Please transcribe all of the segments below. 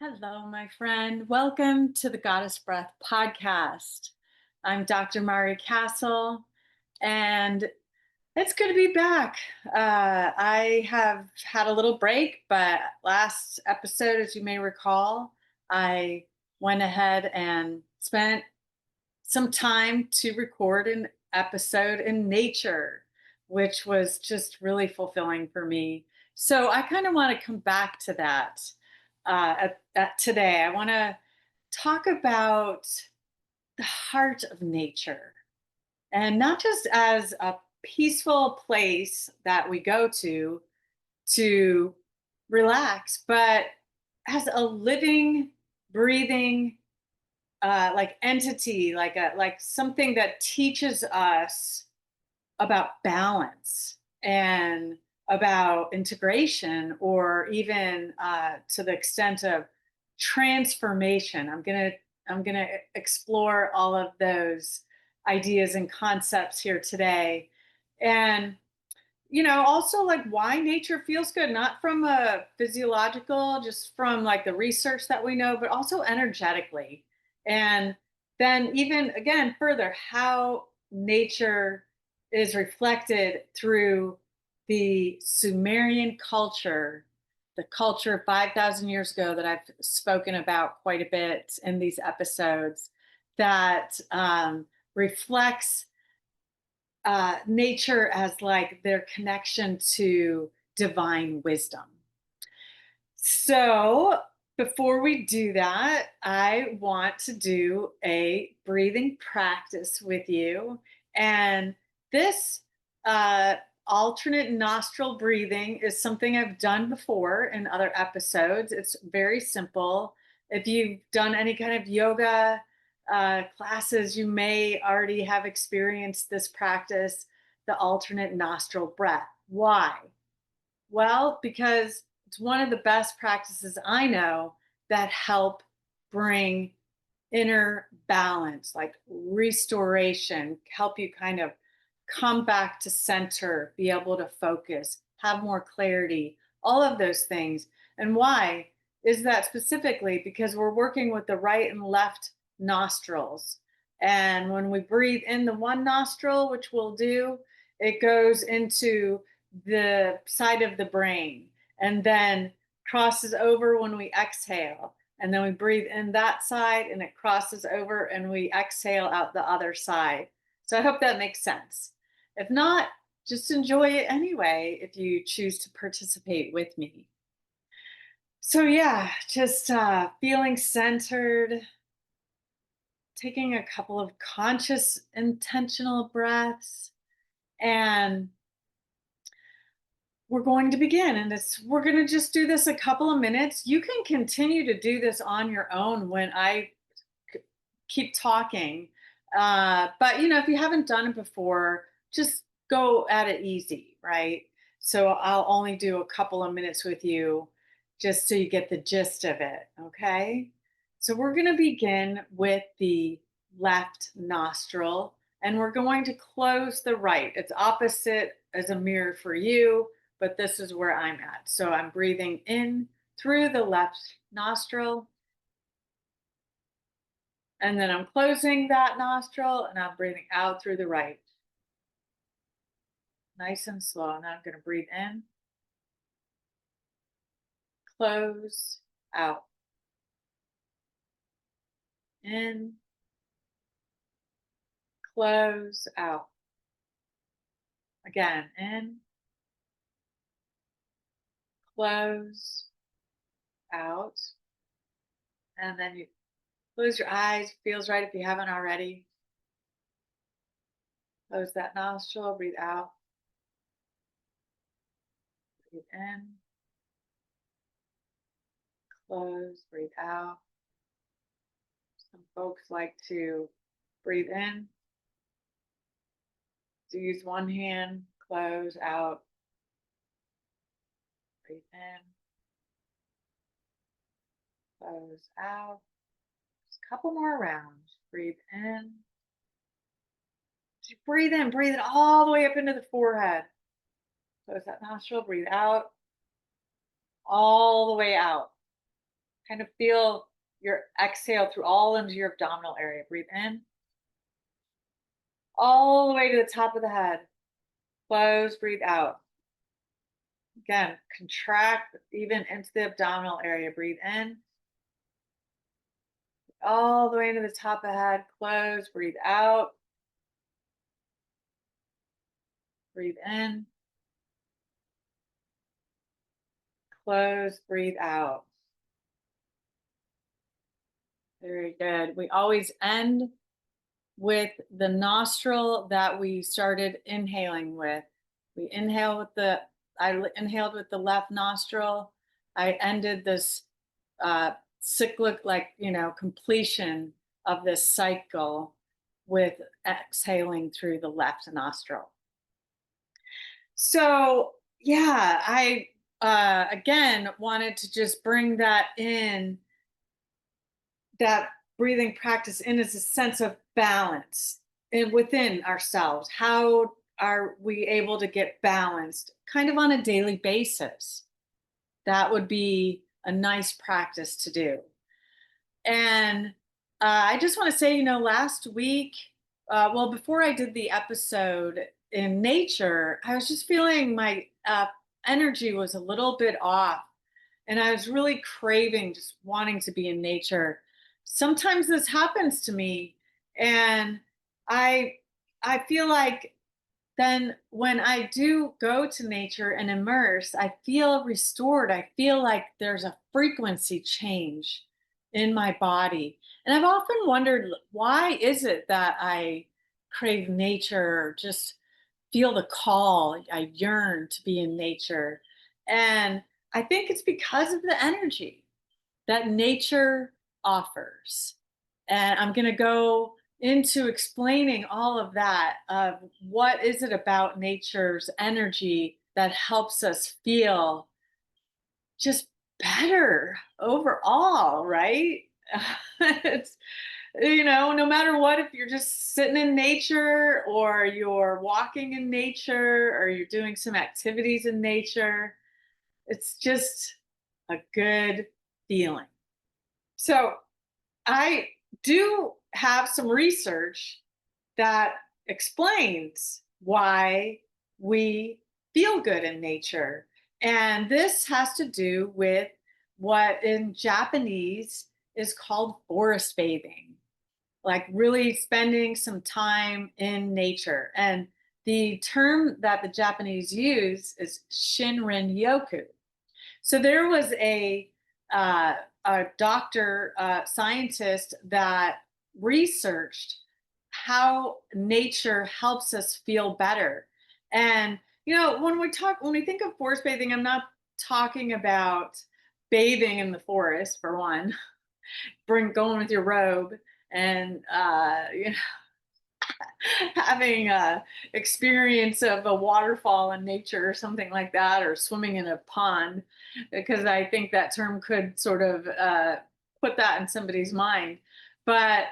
Hello, my friend. Welcome to the Goddess Breath podcast. I'm Dr. Mari Castle, and it's good to be back. I have had a little break, but last episode, as you may recall, I went ahead and spent some time to record an episode in nature, which was just really fulfilling for me. So I kind of want to come back to that at today. I want to talk about the heart of nature, and not just as a peaceful place that we go to relax, but as a living, breathing like entity, like something that teaches us about balance and about integration, or even to the extent of transformation. I'm gonna explore all of those ideas and concepts here today, and also like why nature feels good, not from a physiological, just from like the research that we know, but also energetically. And then even again further, how nature is reflected through the Sumerian culture, the culture 5,000 years ago that I've spoken about quite a bit in these episodes, that reflects nature as like their connection to divine wisdom. So, before we do that, I want to do a breathing practice with you. And this uh, alternate nostril breathing is something I've done before in other episodes. It's very simple. If you've done any kind of yoga classes, you may already have experienced this practice, the alternate nostril breath. Why? Well, because it's one of the best practices I know that help bring inner balance, like restoration, help you kind of come back to center, be able to focus, have more clarity, all of those things. And why is that specifically? Because we're working with the right and left nostrils. And when we breathe in the one nostril, which we'll do, it goes into the side of the brain and then crosses over when we exhale. And then we breathe in that side and it crosses over and we exhale out the other side. So I hope that makes sense. If not, just enjoy it anyway if you choose to participate with me. So, yeah, just feeling centered, taking a couple of conscious, intentional breaths, and we're going to begin. And we're going to just do this a couple of minutes. You can continue to do this on your own when I keep talking. But if you haven't done it before, just go at it easy, right? So I'll only do a couple of minutes with you just so you get the gist of it. Okay. So we're going to begin with the left nostril, and we're going to close the right. It's opposite as a mirror for you, but this is where I'm at. So I'm breathing in through the left nostril, and then I'm closing that nostril and I'm breathing out through the right. Nice and slow. Now I'm going to breathe in, close, out. In, close, out. Again, in, close, out. And then you close your eyes. Feels right if you haven't already. Close that nostril, breathe out. Breathe in, close, breathe out. Some folks like to breathe in, to use one hand, close, out, breathe in, close, out. Just a couple more rounds. Breathe in. Just breathe in, breathe it all the way up into the forehead. Close that nostril, breathe out, all the way out. Kind of feel your exhale through all into your abdominal area. Breathe in, all the way to the top of the head. Close, breathe out. Again, contract even into the abdominal area. Breathe in, all the way to the top of the head. Close, breathe out. Breathe in, close, breathe out. Very good. We always end with the nostril that we started inhaling with. We inhale with inhaled with the left nostril. I ended this cyclic, completion of this cycle with exhaling through the left nostril. So, yeah, I again wanted to just bring that in, that breathing practice in, as a sense of balance within ourselves. How are we able to get balanced kind of on a daily basis? That would be a nice practice to do. And I just want to say, last week, before I did the episode in nature, I was just feeling my energy was a little bit off. And I was really craving, just wanting to be in nature. Sometimes this happens to me. And I I feel like then when I do go to nature and immerse, I feel restored. I feel like there's a frequency change in my body. And I've often wondered, why is it that I crave nature, just feel the call, I yearn to be in nature. And I think it's because of the energy that nature offers. And I'm going to go into explaining all of that, of what is it about nature's energy that helps us feel just better overall, right? It's, no matter what, if you're just sitting in nature or you're walking in nature or you're doing some activities in nature, it's just a good feeling. So I do have some research that explains why we feel good in nature. And this has to do with what in Japanese is called forest bathing, like really spending some time in nature. And the term that the Japanese use is Shinrin Yoku. So there was uh, a doctor, scientist that researched how nature helps us feel better. And when we think of forest bathing, I'm not talking about bathing in the forest for one. Going with your robe and having a experience of a waterfall in nature or something like that, or swimming in a pond, because I think that term could sort of put that in somebody's mind. But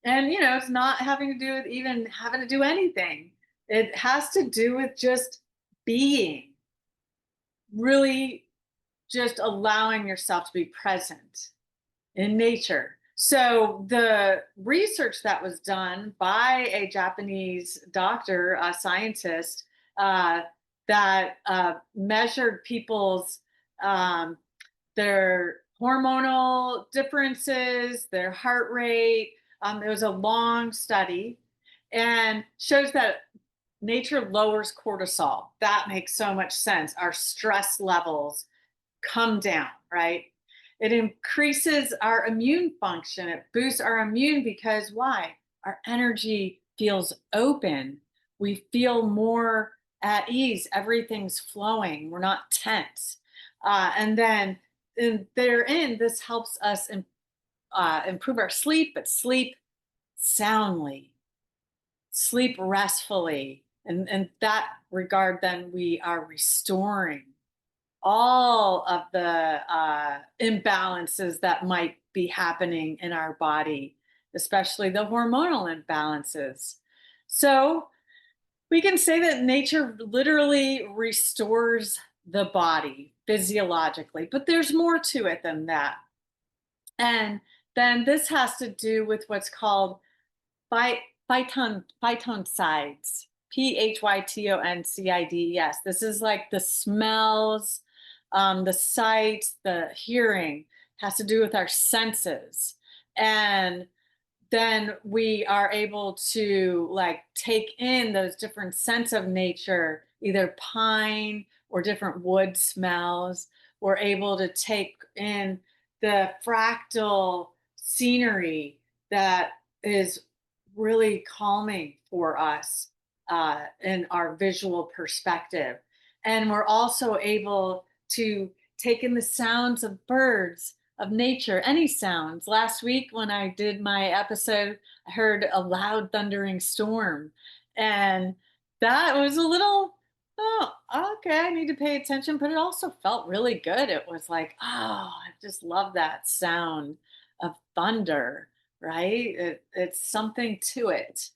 it's not having to do with even having to do anything. It has to do with just being, really just allowing yourself to be present in nature. So the research that was done by a Japanese doctor, a scientist, uh, that measured people's um, their hormonal differences, their heart rate. It was a long study, and shows that nature lowers cortisol. That makes so much sense. Our stress levels come down, right? It increases our immune function. It boosts our immune because why? Our energy feels open. We feel more at ease. Everything's flowing. We're not tense. And then therein, this helps us improve our sleep, but sleep soundly, sleep restfully. And in that regard, then we are restoring all of the imbalances that might be happening in our body, especially the hormonal imbalances. So we can say that nature literally restores the body physiologically, but there's more to it than that. And then this has to do with what's called Phy phytoncides, phytoncides. This is like the smells, the sight, the hearing, has to do with our senses. And then we are able to like take in those different scents of nature, either pine or different wood smells. We're able to take in the fractal scenery that is really calming for us in our visual perspective. And we're also able to take in the sounds of birds, of nature, any sounds. Last week, when I did my episode, I heard a loud thundering storm. And that was a little, oh, okay, I need to pay attention. But it also felt really good. It was like, oh, I just love that sound of thunder, right? It's something to it.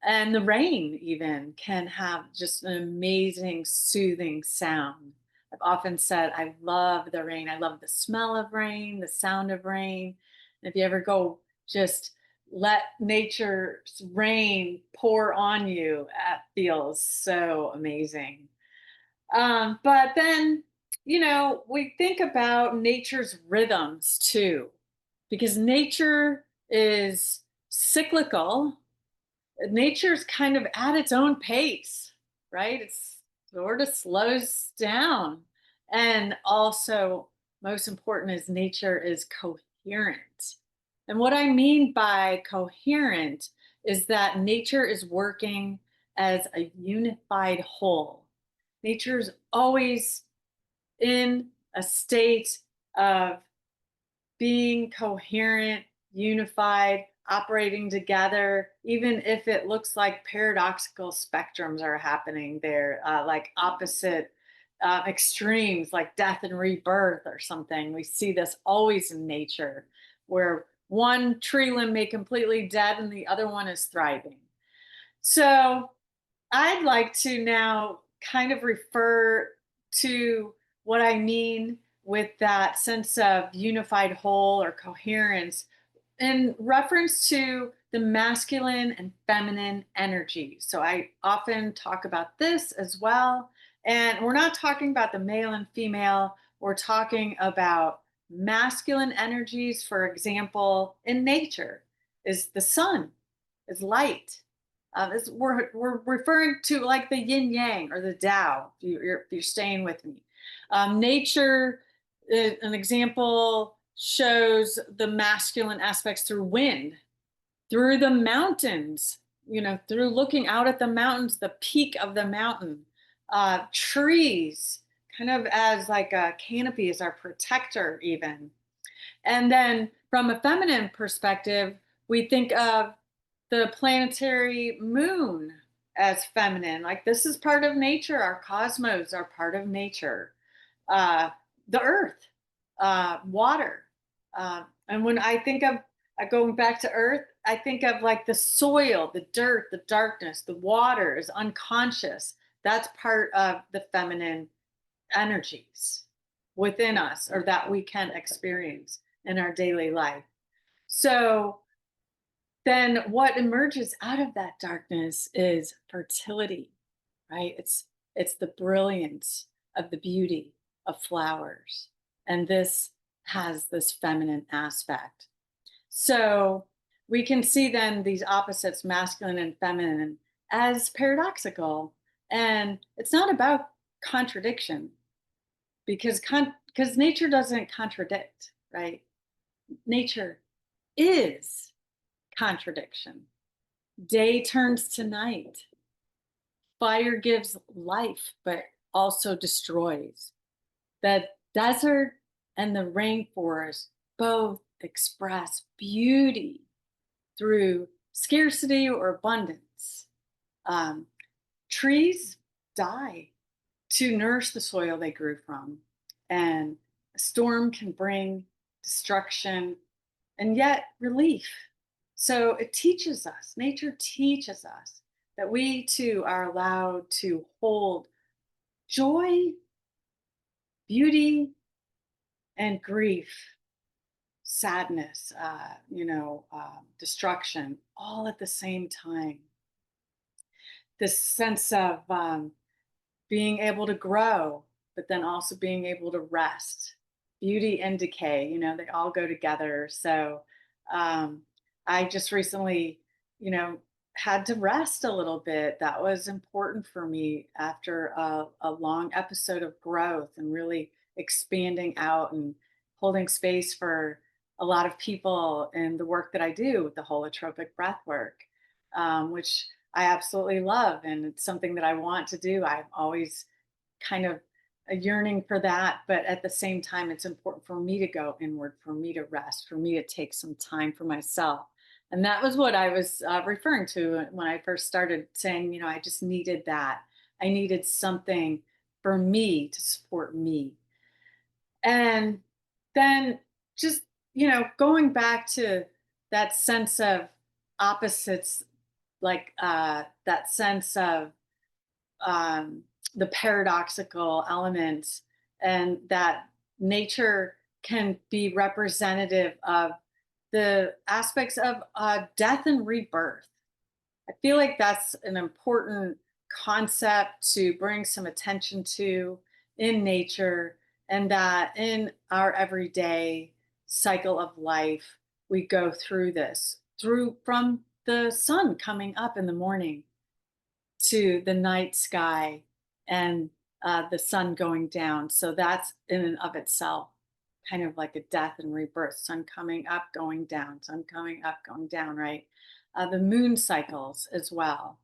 And the rain even can have just an amazing soothing sound. I've often said I love the rain. I love the smell of rain, the sound of rain. And if you ever go just let nature's rain pour on you, that feels so amazing. But then, we think about nature's rhythms too, because nature is cyclical. Nature's kind of at its own pace, right? It's sort of slows down. And also, most important is nature is coherent. And what I mean by coherent is that nature is working as a unified whole. Nature's always in a state of being coherent, unified, operating together, even if it looks like paradoxical spectrums are happening there, like opposite extremes, like death and rebirth or something. We see this always in nature, where one tree limb may completely dead and the other one is thriving. So I'd like to now kind of refer to what I mean with that sense of unified whole or coherence in reference to the masculine and feminine energy. So I often talk about this as well. And we're not talking about the male and female, we're talking about masculine energies, for example, in nature, is the sun, is light. We're referring to like the yin yang or the Tao, if you're staying with me. Nature, an example, shows the masculine aspects through wind, through the mountains, through looking out at the mountains, the peak of the mountain, trees, kind of as like a canopy, as our protector, even. And then from a feminine perspective, we think of the planetary moon as feminine. Like this is part of nature. Our cosmos are part of nature. The earth, water. And when I think of going back to earth, I think of like the soil, the dirt, the darkness, the water is unconscious. That's part of the feminine energies within us or that we can experience in our daily life. So then what emerges out of that darkness is fertility, right? It's the brilliance of the beauty of flowers. And this has this feminine aspect. So we can see then these opposites, masculine and feminine, as paradoxical. And it's not about contradiction because nature doesn't contradict, right? Nature is contradiction. Day turns to night. Fire gives life, but also destroys. The desert and the rainforest both express beauty through scarcity or abundance. Trees die to nourish the soil they grew from, and a storm can bring destruction and yet relief. So it teaches us, nature teaches us that we too are allowed to hold joy, beauty, and grief sadness, destruction, all at the same time. This sense of being able to grow, but then also being able to rest. Beauty and decay, they all go together. So um, I just recently, you know, had to rest a little bit. That was important for me after a long episode of growth and really expanding out and holding space for a lot of people in the work that I do with the holotropic breath work, which I absolutely love. And it's something that I want to do. I've always kind of a yearning for that. But at the same time, it's important for me to go inward, for me to rest, for me to take some time for myself. And that was what I was referring to when I first started saying, I just needed that. I needed something for me to support me. And then just, going back to that sense of opposites, like that sense of um, the paradoxical elements, and that nature can be representative of the aspects of death and rebirth. I feel like that's an important concept to bring some attention to in nature, and that in our everyday cycle of life, we go through this, through from the sun coming up in the morning to the night sky and the sun going down. So that's in and of itself kind of like a death and rebirth, sun coming up, going down, sun coming up, going down, right? The moon cycles as well.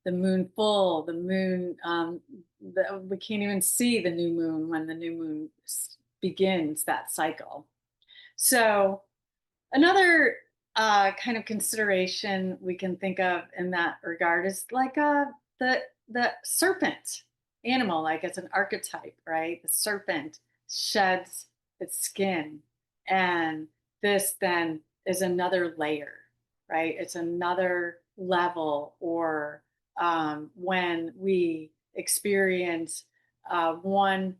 The moon full, the moon, we can't even see the new moon when the new moon begins that cycle. So another kind of consideration we can think of in that regard is like the serpent animal, like it's an archetype, right? The serpent sheds its skin, and this then is another layer, right? It's another level, or when we experience one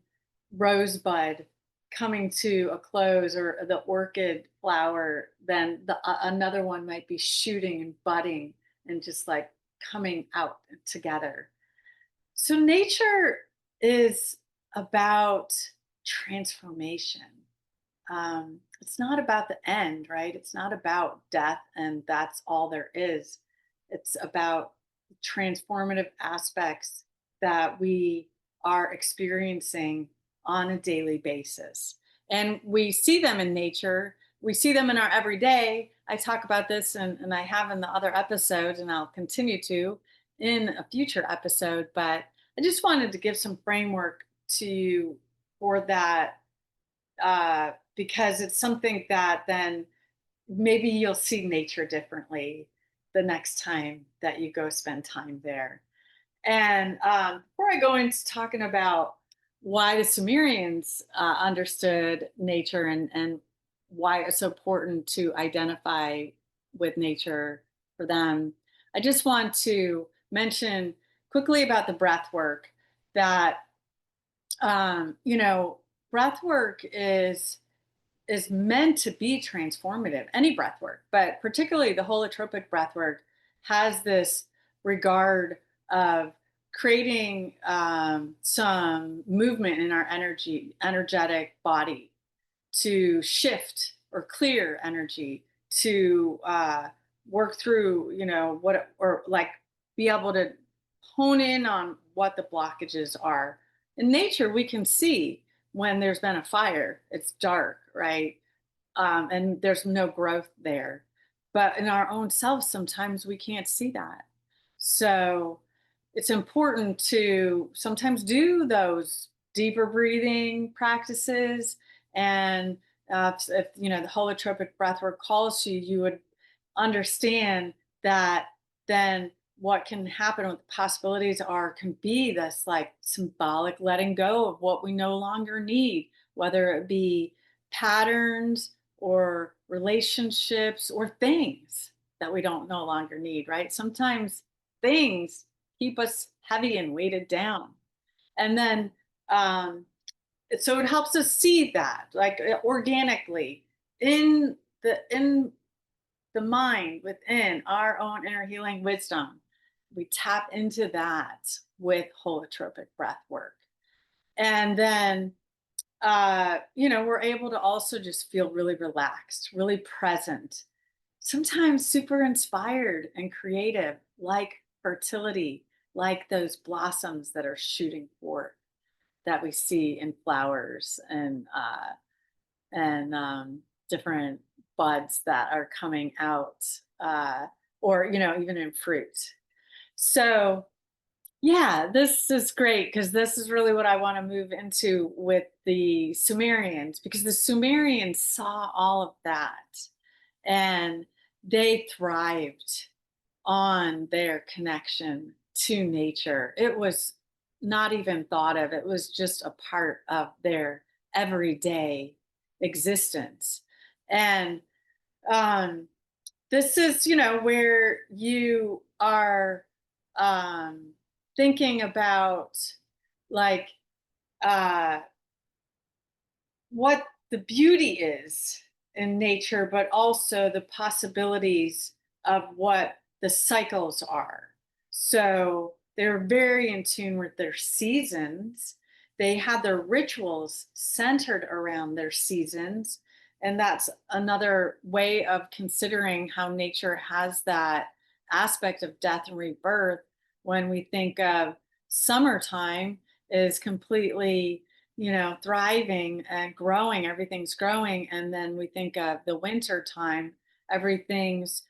rosebud coming to a close, or the orchid flower, then another one might be shooting and budding and just like coming out together. So nature is about transformation. It's not about the end, right? It's not about death and that's all there is. It's about transformative aspects that we are experiencing on a daily basis. And we see them in nature, we see them in our everyday. I talk about this, and I have in the other episodes, and I'll continue to in a future episode. But I just wanted to give some framework to you for that, because it's something that then maybe you'll see nature differently the next time that you go spend time there. And before I go into talking about why the Sumerians understood nature, and why it's so important to identify with nature for them, I just want to mention quickly about the breath work that, breath work is meant to be transformative, any breath work, but particularly the holotropic breath work has this regard of creating some movement in our energetic body, to shift or clear energy, to work through, or like be able to hone in on what the blockages are. In nature, we can see when there's been a fire, it's dark, right? And there's no growth there. But in our own selves, sometimes we can't see that. So it's important to sometimes do those deeper breathing practices. And if the holotropic breathwork calls to you, you would understand that then what can happen, what the possibilities are, can be this like symbolic letting go of what we no longer need, whether it be patterns or relationships or things that we don't no longer need, right? Sometimes things keep us heavy and weighted down. And then, so it helps us see that like organically, in the mind, within our own inner healing wisdom, we tap into that with holotropic breath work. And then we're able to also just feel really relaxed, really present, sometimes super inspired and creative, like fertility, like those blossoms that are shooting forth that we see in flowers and different buds that are coming out, or even in fruit. So yeah, this is great because this is really what I want to move into with the Sumerians, because the Sumerians saw all of that and they thrived on their connection to nature. It was not even thought of, it was just a part of their everyday existence. And um, this is, where you are um, thinking about, like, uh, what the beauty is in nature, but also the possibilities of what the cycles are. So they're very in tune with their seasons. They had their rituals centered around their seasons. And that's another way of considering how nature has that aspect of death and rebirth. When we think of summertime is completely, thriving and growing, everything's growing. And then we think of the winter time, everything's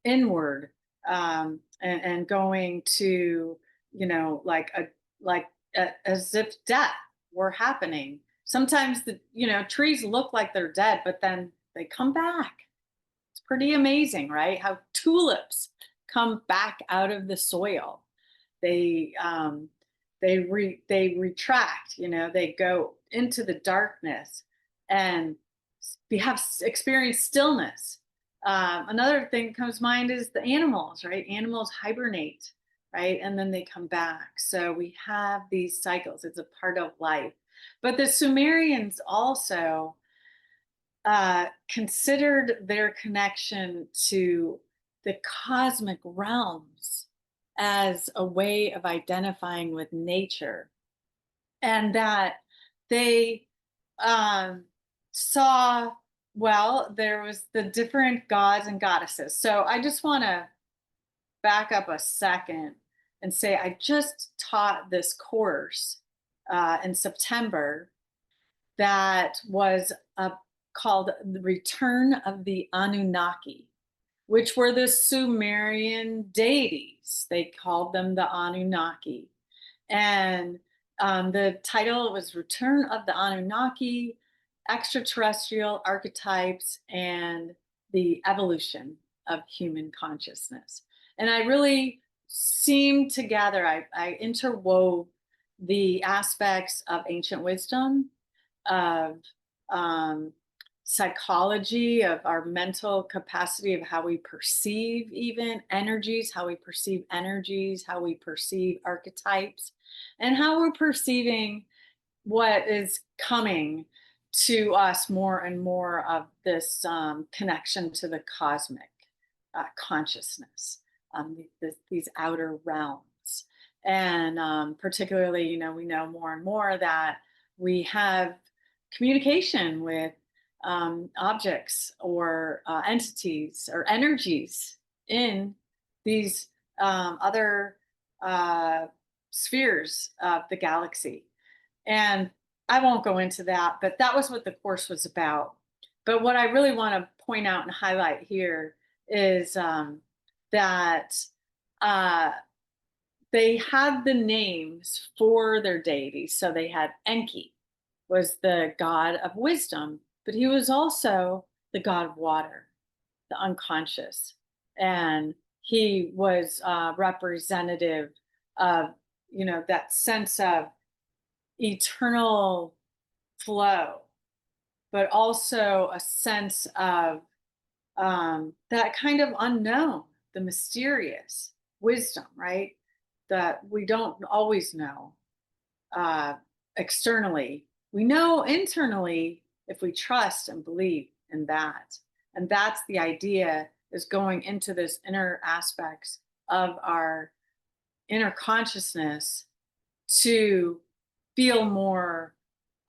inward, and going to, as if death were happening. Sometimes the, trees look like they're dead, but then they come back. It's pretty amazing, right? How tulips come back out of the soil. They they retract, they go into the darkness and we have experienced stillness. Another thing that comes to mind is the animals, right? Animals hibernate, right? And then they come back. So we have these cycles. It's a part of life. But the Sumerians also considered their connection to the cosmic realms as a way of identifying with nature, and that they um, saw, well, there was the different gods and goddesses. So I just want to back up a second and say I just taught this course in September that was called The Return of the Anunnaki, which were the Sumerian deities. They called them the Anunnaki. And the title was Return of the Anunnaki, Extraterrestrial Archetypes, and the Evolution of Human Consciousness. And I really seamed together, I interwove the aspects of ancient wisdom, of um, psychology, of our mental capacity, of how we perceive even energies, how we perceive energies, how we perceive archetypes, and how we're perceiving what is coming to us, more and more of this connection to the cosmic consciousness, these outer realms. And particularly, we know more and more that we have communication with objects or entities or energies in these other uh, spheres of the galaxy. And I won't go into that, but that was what the course was about. But what I really want to point out and highlight here is that uh, they had the names for their deities. So they had Enki, was the god of wisdom, but he was also the god of water, the unconscious. And he was representative of, that sense of eternal flow, but also a sense of that kind of unknown, the mysterious wisdom, right? That we don't always know uh, externally. We know internally if we trust and believe, in that. And that's the idea, is going into this inner aspects of our inner consciousness to feel more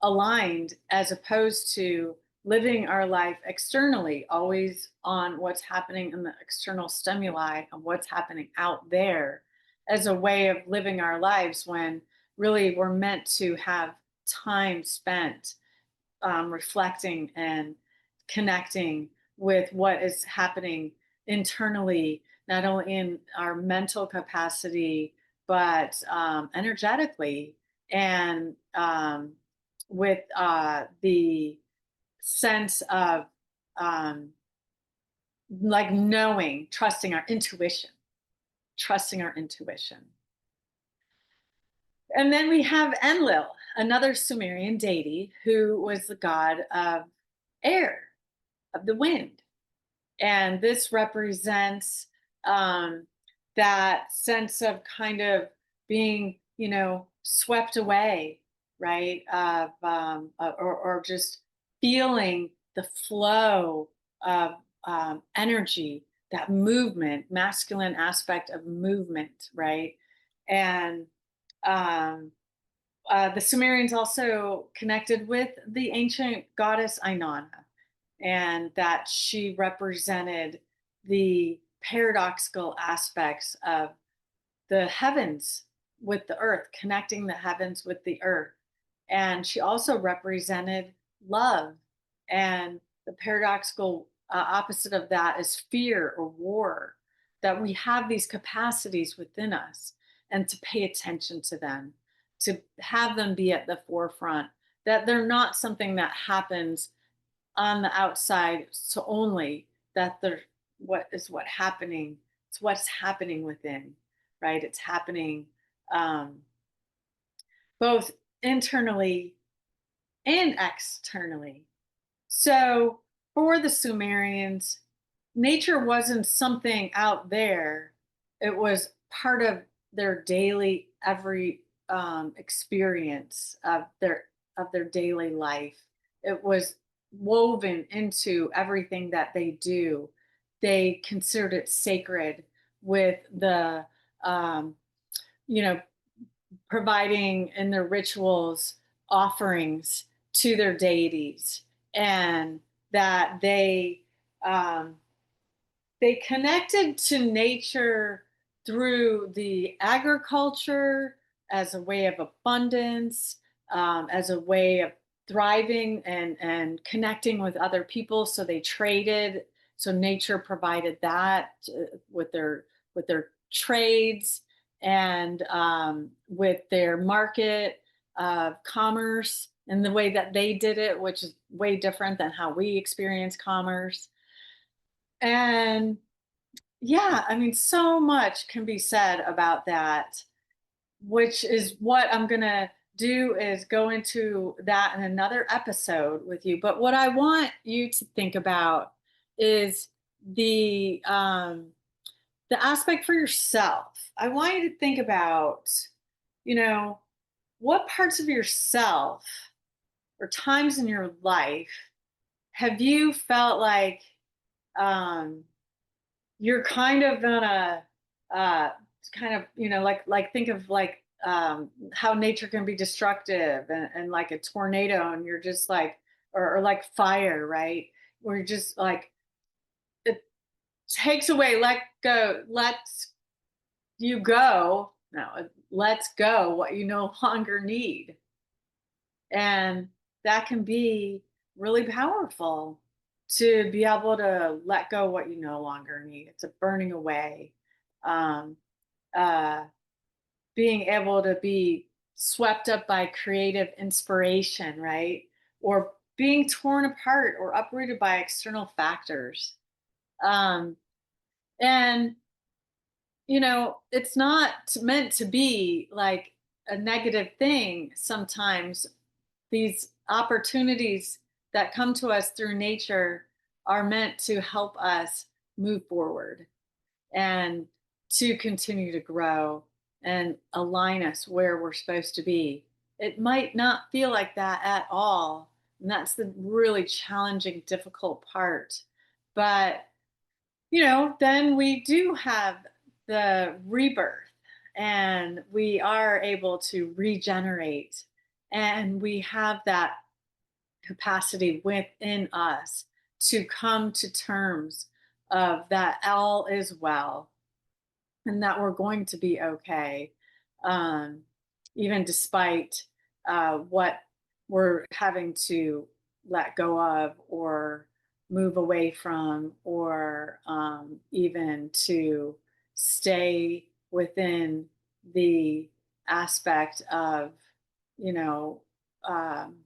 aligned, as opposed to living our life externally, always on what's happening in the external stimuli and what's happening out there, as a way of living our lives, when really we're meant to have time spent reflecting and connecting with what is happening internally, not only in our mental capacity, but energetically, and with the sense of um, like knowing, trusting our intuition. And then we have Enlil, another Sumerian deity who was the god of air, of the wind. And this represents um, that sense of kind of being, swept away, right? Or just feeling the flow of energy, that movement, masculine aspect of movement, right? And um, the Sumerians also connected with the ancient goddess Inanna, and that she represented the paradoxical aspects of the heavens with the earth, connecting the heavens with the earth. And she also represented love. And the paradoxical opposite of that is fear or war, that we have these capacities within us, and to pay attention to them, to have them be at the forefront, that they're not something that happens on the outside so only, that they're what happening, it's what's happening within, right? It's happening um, both internally and externally. So for the Sumerians, nature wasn't something out there, it was part of their daily every experience of their daily life. It was woven into everything that they do. They considered it sacred, with the um, you know providing in their rituals offerings to their deities, and that um, they connected to nature through the agriculture, as a way of abundance, as a way of thriving and connecting with other people. So they traded. So nature provided that with their trades, and with their market commerce, and the way that they did it, which is way different than how we experience commerce. And yeah, I mean, so much can be said about that, which is what I'm going to do, is go into that in another episode with you. But what I want you to think about is the aspect for yourself. I want you to think about, you know, what parts of yourself or times in your life have you felt like um, you're kind of gonna uh kind of, like think of like how nature can be destructive, and like a tornado, and you're just like, or like fire, right? Where you're just like, it takes away, lets you go, no, it lets go what you no longer need. And that can be really powerful, to be able to let go what you no longer need. It's a burning away. Um, uh, Being able to be swept up by creative inspiration, right? Or being torn apart or uprooted by external factors. Um, and, it's not meant to be like a negative thing sometimes. These opportunities that come to us through nature are meant to help us move forward, and to continue to grow and align us where we're supposed to be. It might not feel like that at all And that's the really challenging, difficult part. But, then we do have the rebirth, and we are able to regenerate, and we have that capacity within us to come to terms of that all is well, and that we're going to be okay, um, even despite what we're having to let go of or move away from, or even to stay within the aspect of, you know, um,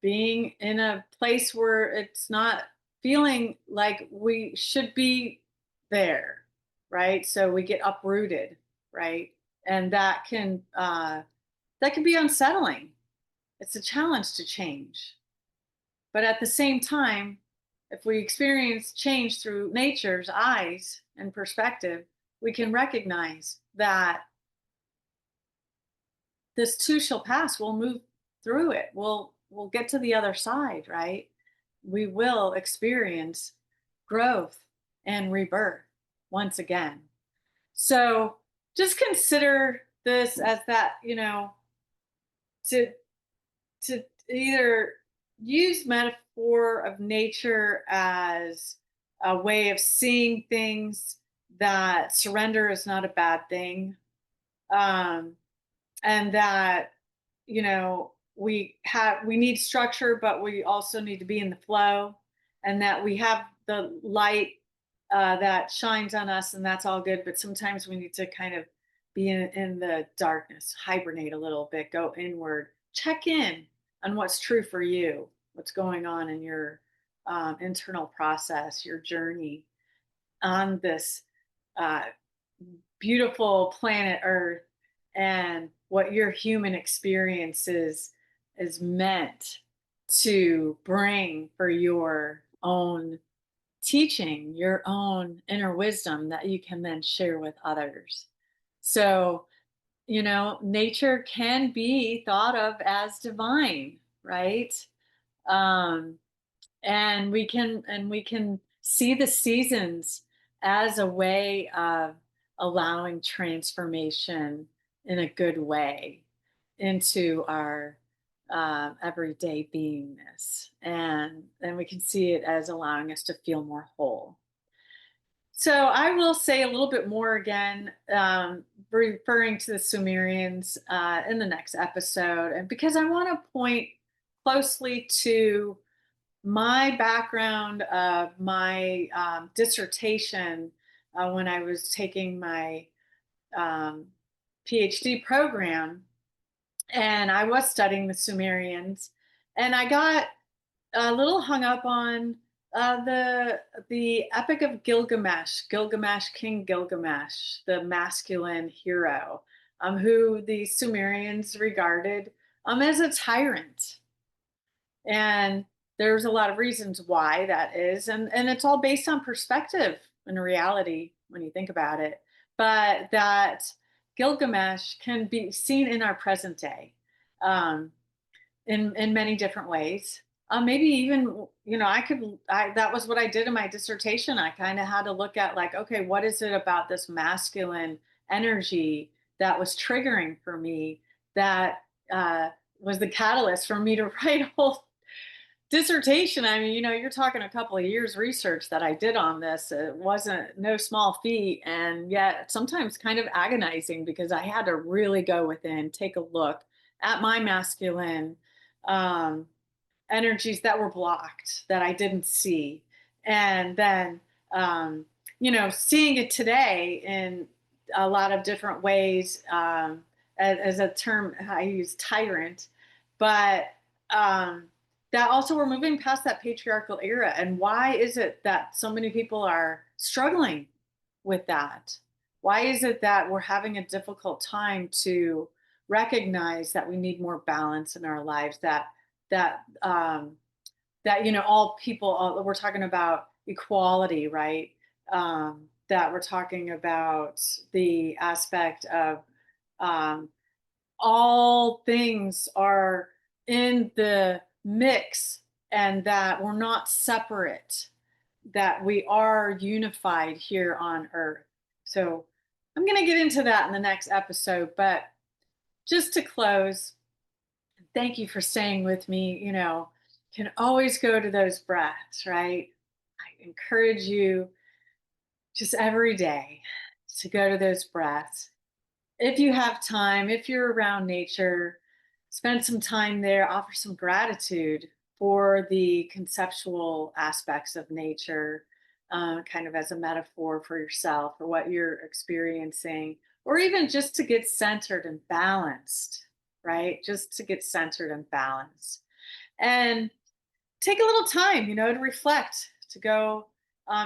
being in a place where it's not feeling like we should be there, right? So we get uprooted, right? And that can be unsettling. It's a challenge to change. But at the same time, if we experience change through nature's eyes and perspective, we can recognize that this too shall pass. We'll move through it. We'll get to the other side, right? We will experience growth and rebirth once again. So just consider this as that, to either use metaphor of nature as a way of seeing things, that surrender is not a bad thing. Um, and that, we need structure, but we also need to be in the flow, and that we have the light that shines on us, and that's all good, but sometimes we need to kind of be in the darkness, hibernate a little bit, go inward, check in on what's true for you, what's going on in your internal process, your journey on this uh, beautiful planet Earth, and what your human experience is meant to bring for your own teaching, your own inner wisdom that you can then share with others. So, nature can be thought of as divine, right? Um, and we can see the seasons as a way of allowing transformation in a good way into our everyday beingness, and we can see it as allowing us to feel more whole. So I will say a little bit more again, referring to the Sumerians in the next episode, and because I want to point closely to my background of my dissertation when I was taking my um, PhD program, and I was studying the Sumerians, and I got a little hung up on the Epic of Gilgamesh, King Gilgamesh, the masculine hero, who the Sumerians regarded as a tyrant. And there's a lot of reasons why that is. And it's all based on perspective and reality when you think about it. But that Gilgamesh can be seen in our present day um, in many different ways. Maybe even, that was what I did in my dissertation. I kind of had to look at, like, okay, what is it about this masculine energy that was triggering for me, that was the catalyst for me to write a whole dissertation. I mean, you're talking a couple of years research that I did on this. It wasn't no small feat, and yet sometimes kind of agonizing, because I had to really go within, take a look at my masculine um, energies that were blocked, that I didn't see. And then, seeing it today in a lot of different ways, as a term I use, tyrant, but um, that also we're moving past that patriarchal era. And why is it that so many people are struggling with that? Why is it that we're having a difficult time to recognize that we need more balance in our lives, that all people, we're talking about equality, right? That we're talking about the aspect of um, all things are in the mix and that we're not separate, that we are unified here on earth. So I'm going to get into that in the next episode. But just to close, thank you for staying with me. Can always go to those breaths, right? I encourage you just every day to go to those breaths. If you have time, if you're around nature, spend some time there, offer some gratitude for the conceptual aspects of nature, kind of as a metaphor for yourself or what you're experiencing, or even just to get centered and balanced, right? Just to get centered and balanced. And take a little time, to reflect, to go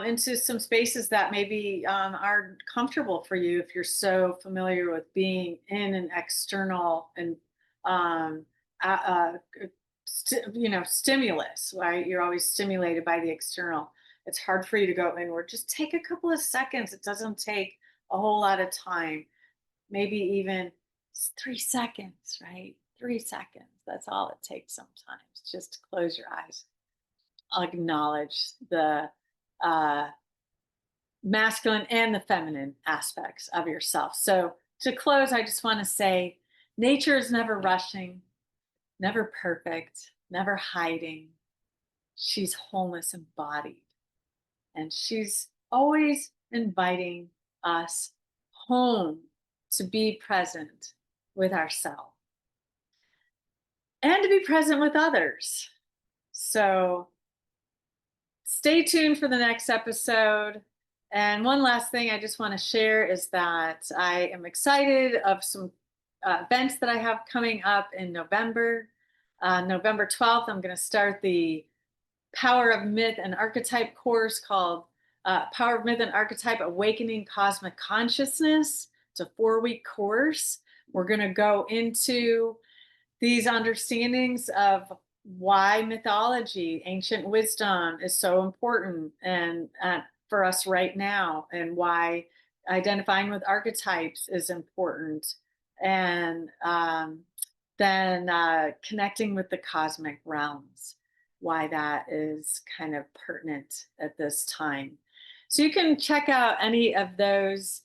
into some spaces that maybe are comfortable for you if you're so familiar with being in an external and um, uh, uh, stimulus, right? You're always stimulated by the external. It's hard for you to go inward. Just take a couple of seconds. It doesn't take a whole lot of time. Maybe even 3 seconds, right? 3 seconds. That's all it takes sometimes. Just to close your eyes. Acknowledge the uh, masculine and the feminine aspects of yourself. So, to close, I just want to say nature is never rushing, never perfect, never hiding. She's wholeness embodied, and she's always inviting us home to be present with ourselves and to be present with others. So, stay tuned for the next episode. And one last thing I just want to share is that I am excited of some events that I have coming up in November. November 12th, I'm going to start the Power of Myth and Archetype course called Power of Myth and Archetype Awakening Cosmic Consciousness. It's a 4-week course. We're going to go into these understandings of why mythology, ancient wisdom is so important and for us right now, and why identifying with archetypes is important, and then connecting with the cosmic realms, why that is kind of pertinent at this time. So you can check out any of those,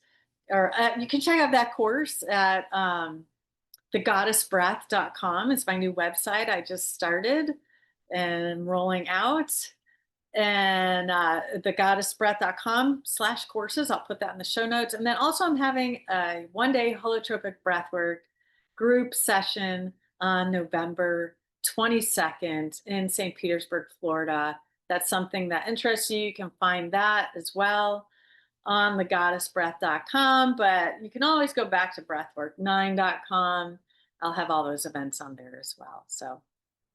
or you can check out that course at thegoddessbreath.com. It's my new website I just started and rolling out. And thegoddessbreath.com/courses. I'll put that in the show notes. And then also I'm having a 1-day holotropic breathwork group session on November 22nd in St. Petersburg, Florida. That's something that interests you. You can find that as well on thegoddessbreath.com, but you can always go back to breathwork9.com. I'll have all those events on there as well. So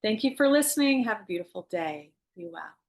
thank you for listening. Have a beautiful day. Be well.